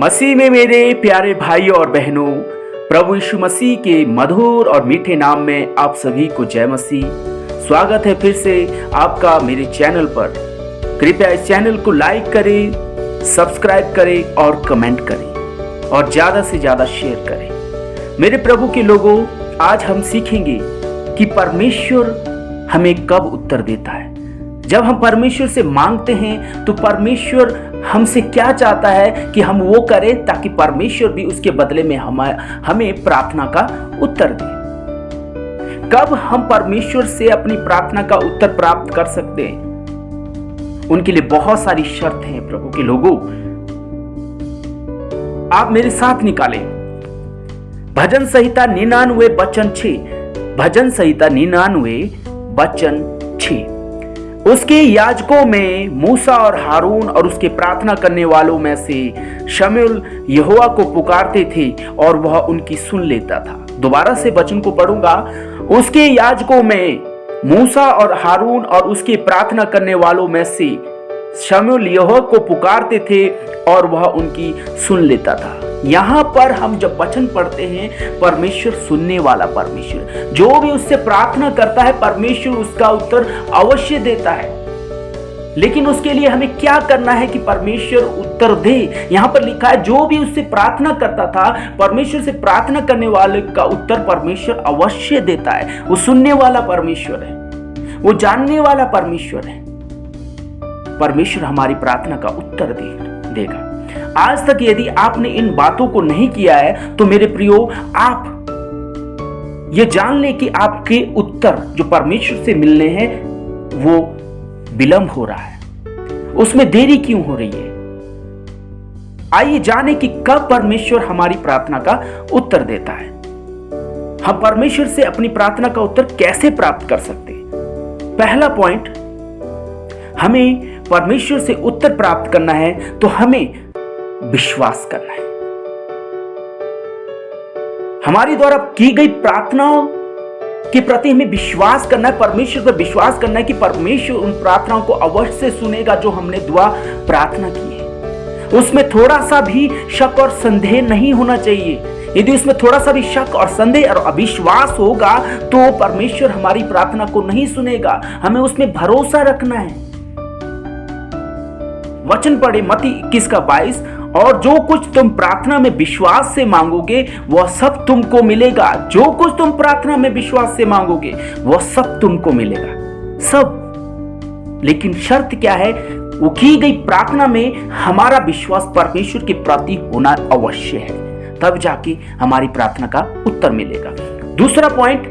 मसीह में मेरे प्यारे भाइयों और बहनों, प्रभु यीशु मसीह के मधुर और मीठे नाम में आप सभी को जय मसीह। स्वागत है फिर से आपका मेरे चैनल पर। कृपया इस चैनल को लाइक करें, सब्सक्राइब करें और कमेंट करें और ज़्यादा से ज़्यादा शेयर करें। मेरे प्रभु के लोगों, आज हम सीखेंगे कि परमेश्वर हमें कब उत्तर देता है। जब हम परमेश्वर से मांगते हैं तो परमेश्वर हमसे क्या चाहता है कि हम वो करें ताकि परमेश्वर भी उसके बदले में हमें प्रार्थना का उत्तर दे। कब हम परमेश्वर से अपनी प्रार्थना का उत्तर प्राप्त कर सकते हैं, उनके लिए बहुत सारी शर्त हैं। प्रभु के लोगों, आप मेरे साथ निकालें भजन संहिता 99 वचन 6। भजन संहिता 99 वचन 6। उसके याजकों में मूसा और हारून और उसके प्रार्थना करने वालों में से शमूएल यहोवा को पुकारते थे और वह उनकी सुन लेता था। दोबारा से वचन को पढ़ूंगा। उसके याजकों में मूसा और हारून और उसके प्रार्थना करने वालों में से शमूएल यहोवा को पुकारते थे और वह उनकी सुन लेता था। यहां पर हम जब वचन पढ़ते हैं, परमेश्वर सुनने वाला परमेश्वर, जो भी उससे प्रार्थना करता है परमेश्वर उसका उत्तर अवश्य देता है। लेकिन उसके लिए हमें क्या करना है कि परमेश्वर उत्तर दे। यहां पर लिखा है जो भी उससे प्रार्थना करता था, परमेश्वर से प्रार्थना करने वाले का उत्तर परमेश्वर अवश्य देता है। वो सुनने वाला परमेश्वर है, वो जानने वाला परमेश्वर है। परमेश्वर हमारी प्रार्थना का उत्तर देगा। आज तक यदि आपने इन बातों को नहीं किया है तो मेरे प्रियो, आप ये जान लें कि आपके उत्तर जो परमेश्वर से मिलने हैं वो विलंब हो रहा है। उसमें देरी क्यों हो रही है? आइए जाने कि कब परमेश्वर हमारी प्रार्थना का उत्तर देता है। हम परमेश्वर से अपनी प्रार्थना का उत्तर कैसे प्राप्त कर सकते हैं? पहला पॉइंट, हमें परमेश्वर से उत्तर प्राप्त करना है तो हमें विश्वास करना है। हमारी द्वारा की गई प्रार्थनाओं के प्रति हमें विश्वास करना है। परमेश्वर पर विश्वास करना है कि परमेश्वर उन प्रार्थनाओं को अवश्य सुनेगा जो हमने दुआ प्रार्थना की है। उसमें थोड़ा सा भी शक और संदेह नहीं होना चाहिए। यदि उसमें थोड़ा सा भी शक और संदेह और अविश्वास होगा तो परमेश्वर हमारी प्रार्थना को नहीं सुनेगा। हमें उसमें भरोसा रखना है। वचन पढ़े मत्ती 21:22, और जो कुछ तुम प्रार्थना में विश्वास से मांगोगे वह सब तुमको मिलेगा। जो कुछ तुम प्रार्थना में विश्वास से मांगोगे वह सब तुमको मिलेगा, सब। लेकिन शर्त क्या है? वो की गई प्रार्थना में हमारा विश्वास परमेश्वर के प्रति होना अवश्य है, तब जाके हमारी प्रार्थना का उत्तर मिलेगा। दूसरा पॉइंट,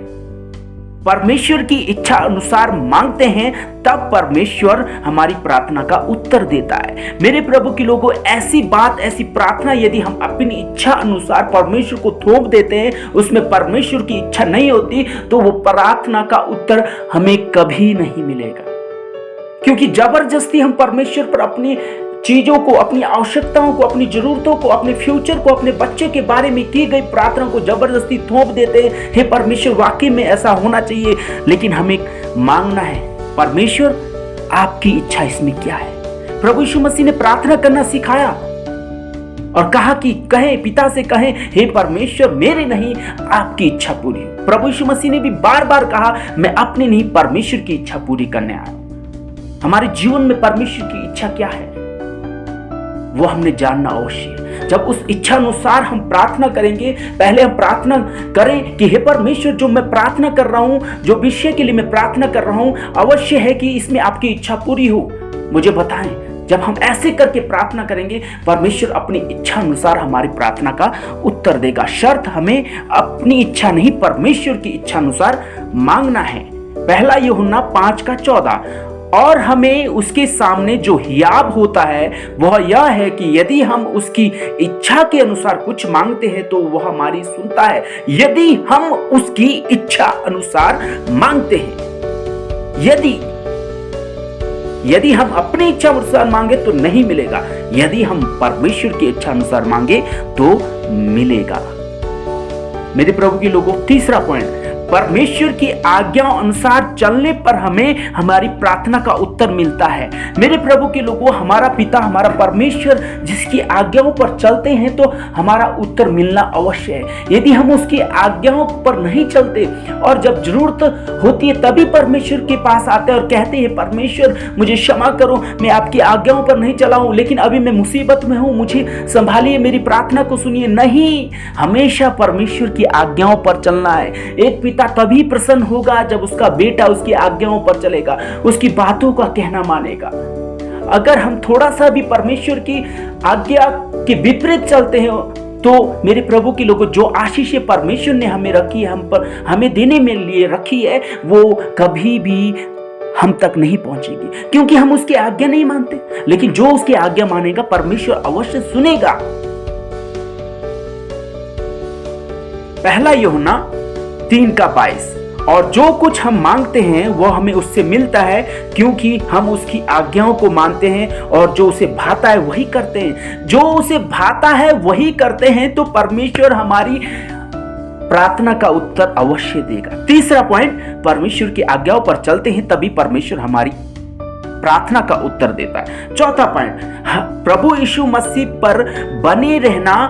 परमेश्वर की इच्छा अनुसार मांगते हैं तब परमेश्वर हमारी प्रार्थना का उत्तर देता है। मेरे प्रभु के लोगों, ऐसी बात, ऐसी प्रार्थना यदि हम अपनी इच्छा अनुसार परमेश्वर को थोप देते हैं, उसमें परमेश्वर की इच्छा नहीं होती, तो वो प्रार्थना का उत्तर हमें कभी नहीं मिलेगा। क्योंकि जबरदस्ती हम परमेश्वर पर अपनी चीजों को, अपनी आवश्यकताओं को, अपनी जरूरतों को, अपने फ्यूचर को, अपने बच्चे के बारे में की गई प्रार्थना को जबरदस्ती थोप देते हैं। हे परमेश्वर, वाकई में ऐसा होना चाहिए, लेकिन हमें मांगना है, परमेश्वर आपकी इच्छा इसमें क्या है। प्रभु यीशु मसीह ने प्रार्थना करना सिखाया और कहा कि पिता से कहें, हे परमेश्वर, मेरे नहीं आपकी इच्छा पूरी हो। प्रभु यीशु मसीह ने भी बार बार कहा, मैं अपनी नहीं परमेश्वर की इच्छा पूरी करने आया हूं। हमारे जीवन में परमेश्वर की इच्छा क्या है वो हमने जानना अवश्य है। जब उस इच्छा अनुसार हम प्रार्थना करेंगे, पहले हम प्रार्थना करें कि हे परमेश्वर, जो मैं प्रार्थना कर रहा हूं, जो विषय के लिए मैं प्रार्थना कर रहा हूं, अवश्य है कि इसमें आपकी इच्छा पूरी हो, मुझे बताएं। जब हम ऐसे करके प्रार्थना करेंगे, परमेश्वर अपनी इच्छा अनुसार हमारी प्रार्थना का उत्तर देगा। शर्त हमें अपनी इच्छा नहीं, परमेश्वर की इच्छा अनुसार मांगना है। पहला यूहन्ना 5:14, और हमें उसके सामने जो हियाब होता है वह यह है कि यदि हम उसकी इच्छा के अनुसार कुछ मांगते हैं तो वह हमारी सुनता है। यदि हम उसकी इच्छा अनुसार मांगते हैं, यदि हम अपनी इच्छा अनुसार मांगे तो नहीं मिलेगा, यदि हम परमेश्वर की इच्छा अनुसार मांगे तो मिलेगा। मेरे प्रभु के लोगों, तीसरा पॉइंट, परमेश्वर की आज्ञाओं अनुसार चलने पर हमें हमारी प्रार्थना का उत्तर मिलता है। मेरे प्रभु के लोगों, हमारा पिता, हमारा परमेश्वर जिसकी आज्ञाओं पर चलते हैं तो हमारा उत्तर मिलना अवश्य है। यदि हम उसकी आज्ञाओं पर नहीं चलते और जब जरूरत होती है तभी परमेश्वर के पास आते हैं और कहते हैं परमेश्वर मुझे क्षमा करो, मैं आपकी आज्ञाओं पर नहीं चला हूं, लेकिन अभी मैं मुसीबत में हूं, मुझे संभालिए, मेरी प्रार्थना को सुनिए। नहीं, हमेशा परमेश्वर की आज्ञाओं पर चलना है। एक पिता तभी प्रसन्न होगा जब उसका बेटा उसकी आज्ञाओं पर चलेगा, उसकी बातों का कहना मानेगा। अगर हम थोड़ा सा भी परमेश्वर की आज्ञा के विपरीत चलते हैं तो मेरे प्रभु के लोगों, जो आशीषें परमेश्वर ने हमें रखी है, हम पर हमें देने में लिए रखी है, वो कभी भी हम तक नहीं पहुंचेगी, क्योंकि हम उसकी आज्ञा नहीं मानते। लेकिन जो उसकी आज्ञा मानेगा परमेश्वर अवश्य सुनेगा। पहला यूहन्ना 3:22, और जो कुछ हम मांगते हैं वो हमें उससे मिलता है क्योंकि हम उसकी आज्ञाओं को मानते हैं और जो उसे भाता है वही करते हैं। जो उसे भाता है वही करते हैं तो परमेश्वर हमारी प्रार्थना का उत्तर अवश्य देगा। तीसरा पॉइंट, परमेश्वर की आज्ञाओं पर चलते हैं तभी परमेश्वर हमारी प्रार्थना का उत्तर देता है। चौथा पॉइंट, प्रभु यीशु मसीह पर बने रहना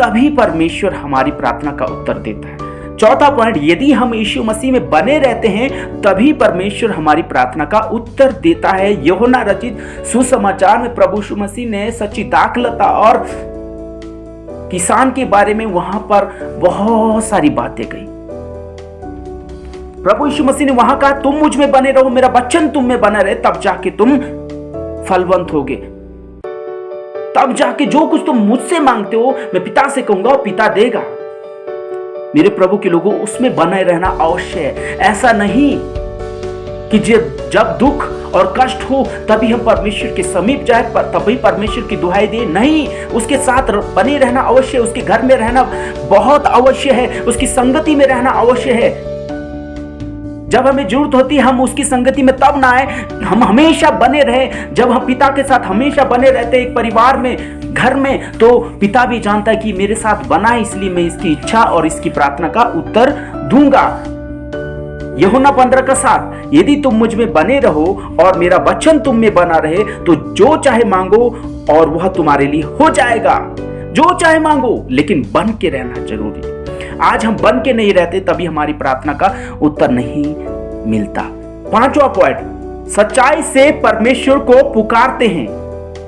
तभी परमेश्वर हमारी प्रार्थना का उत्तर देता है। चौथा पॉइंट, यदि हम यीशु मसीह में बने रहते हैं तभी परमेश्वर हमारी प्रार्थना का उत्तर देता है। यूहन्ना रचित सुसमाचार में प्रभु यीशु मसीह ने सच्ची दाखलता और किसान के बारे में वहां पर बहुत सारी बातें कही। प्रभु यीशु मसीह ने वहां कहा, तुम मुझ में बने रहो, मेरा वचन तुम में बना रहे, तब जाके तुम फलवंत होगे। तब जाके जो कुछ तुम मुझसे मांगते हो मैं पिता से कहूंगा और पिता देगा। मेरे प्रभु के लोगों, उसमें बने रहना अवश्य है। ऐसा नहीं कि जब दुख और कष्ट हो तभी हम परमेश्वर के समीप जाए, तभी परमेश्वर की दुहाई दे। नहीं, उसके साथ बने रहना अवश्य है, उसके घर में रहना बहुत अवश्य है, उसकी संगति में रहना अवश्य है। जब हमें जरूरत होती है हम उसकी संगति में तब ना आए, हम हमेशा बने रहे। जब हम पिता के साथ हमेशा बने रहते एक परिवार में, घर में, तो पिता भी जानता है कि मेरे साथ बना है, इसलिए मैं इसकी इच्छा और इसकी प्रार्थना का उत्तर दूंगा। यूहन्ना 15:7, यदि तुम मुझ में बने रहो और मेरा वचन तुम में बना रहे तो जो चाहे मांगो और वह तुम्हारे लिए हो जाएगा। जो चाहे मांगो, लेकिन बन के रहना जरूरी है। आज हम बन के नहीं रहते तभी हमारी प्रार्थना का उत्तर नहीं मिलता। पांचवा पॉइंट, सच्चाई से परमेश्वर को पुकारते हैं।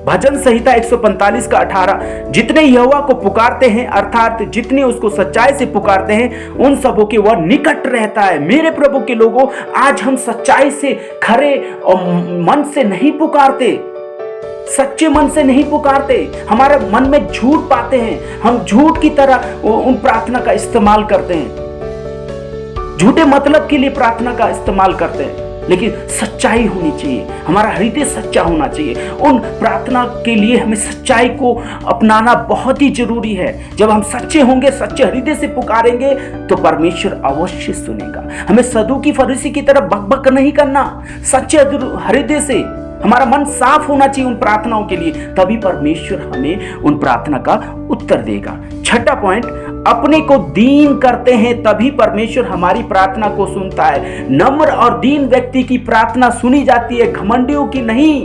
भजन संहिता 145:18, जितने यहोवा को पुकारते हैं अर्थात जितने उसको सच्चाई से पुकारते हैं उन सबों के वह निकट रहता है। मेरे प्रभु के लोगों, आज हम सच्चाई से, खरे और मन से नहीं पुकारते, सच्चे मन से नहीं पुकारते। हमारे मन में झूठ पाते हैं, हम झूठ की तरह उन प्रार्थना का इस्तेमाल करते हैं, झूठे मतलब के लिए प्रार्थना का इस्तेमाल करते हैं। लेकिन सच्चाई होनी चाहिए, हमारा हृदय सच्चा होना चाहिए। उन प्रार्थना के लिए हमें सच्चाई को अपनाना बहुत ही जरूरी है। जब हम सच्चे होंगे, सच्चे हृदय से पुकारेंगे तो परमेश्वर अवश्य सुनेगा। हमें सदूकी फरीसी की तरह बकबक नहीं करना, सच्चे हृदय से हमारा मन साफ होना चाहिए उन प्रार्थनाओं के लिए, तभी परमेश्वर हमें उन प्रार्थना का उत्तर देगा। छठा पॉइंट, अपने को दीन करते हैं तभी परमेश्वर हमारी प्रार्थना को सुनता है। नम्र और दीन व्यक्ति की प्रार्थना सुनी जाती है, घमंडियों की नहीं।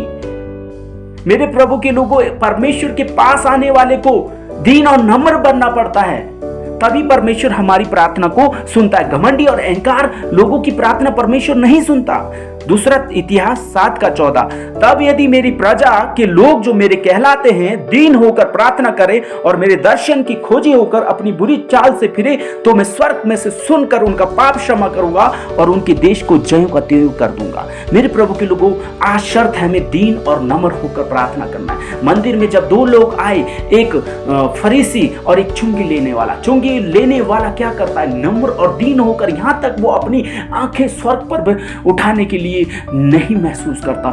मेरे प्रभु के लोगों, परमेश्वर के पास आने वाले को दीन और नम्र बनना पड़ता है, तभी परमेश्वर हमारी प्रार्थना को सुनता है। घमंडी और अहंकार लोगों की प्रार्थना परमेश्वर नहीं सुनता। दूसरा इतिहास 7:14, तब यदि मेरी प्रजा के लोग जो मेरे कहलाते हैं दीन होकर प्रार्थना करें और मेरे दर्शन की खोजी होकर अपनी बुरी चाल से फिरे तो मैं स्वर्ग में से सुनकर उनका पाप क्षमा करूंगा और उनके देश को ज्यों का त्यों कर दूंगा। मेरे प्रभु के लोगों, आज शर्त है हमें दीन और नम्र होकर प्रार्थना करना है। मंदिर में जब दो लोग आए, एक फरीसी और एक चुंगी लेने वाला, चुंगी लेने वाला क्या करता है? नम्र और दीन होकर, यहां तक वो अपनी आंखें स्वर्ग पर उठाने के लिए नहीं महसूस करता,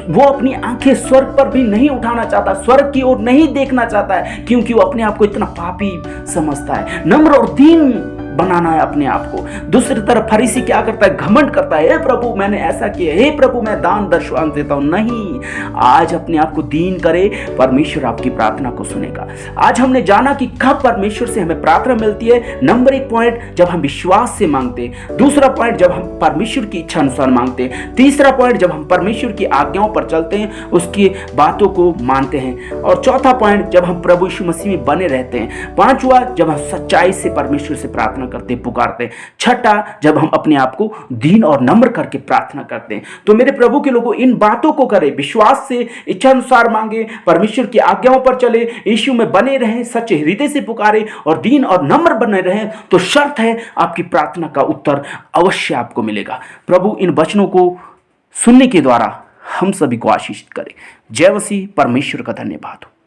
वो अपनी आंखें स्वर्ग पर भी नहीं उठाना चाहता, स्वर्ग की ओर नहीं देखना चाहता है, क्योंकि वो अपने आप को इतना पापी समझता है। नम्र और दीन बनाना है अपने आप को। दूसरी तरफ फरीसी क्या करता है, घमंड करता है, हे प्रभु मैंने ऐसा किया, हे प्रभु मैं दान दशवांश देता हूं। नहीं, आज अपने आप को दीन करे, परमेश्वर आपकी प्रार्थना को सुनेगा। आज हमने जाना कि कब परमेश्वर से हमें प्रार्थना मिलती है। नंबर 1 पॉइंट, जब हम विश्वास से मांगते हैं। दूसरा पॉइंट, जब हम परमेश्वर की इच्छा अनुसार मांगते हैं। तीसरा पॉइंट, जब हम परमेश्वर की आज्ञाओं पर चलते हैं, उसकी बातों को मानते हैं। और चौथा पॉइंट, जब हम प्रभु यीशु मसीह में बने रहते हैं। पांचवा, जब हम सच्चाई से परमेश्वर से प्रार्थना करते हैं, पुकारते हैं। छठा, जब हम अपने आप को दीन और नम्र करके प्रार्थना करते हैं। तो मेरे प्रभु के लोगों, इन बातों को करें, विश्वास से, इच्छा अनुसार मांगे, परमेश्वर की आज्ञाओं पर चले, यीशु में बने रहें, सच्चे हृदय से पुकारे और दीन और नम्र बने रहें, तो शर्त है आपकी प्रार्थना का उत्तर अवश्य आपको मिलेगा। प्रभु इन वचनों को सुनने के द्वारा हम सभी को आशीषित करें। जय मसीह। परमेश्वर का धन्यवाद हो।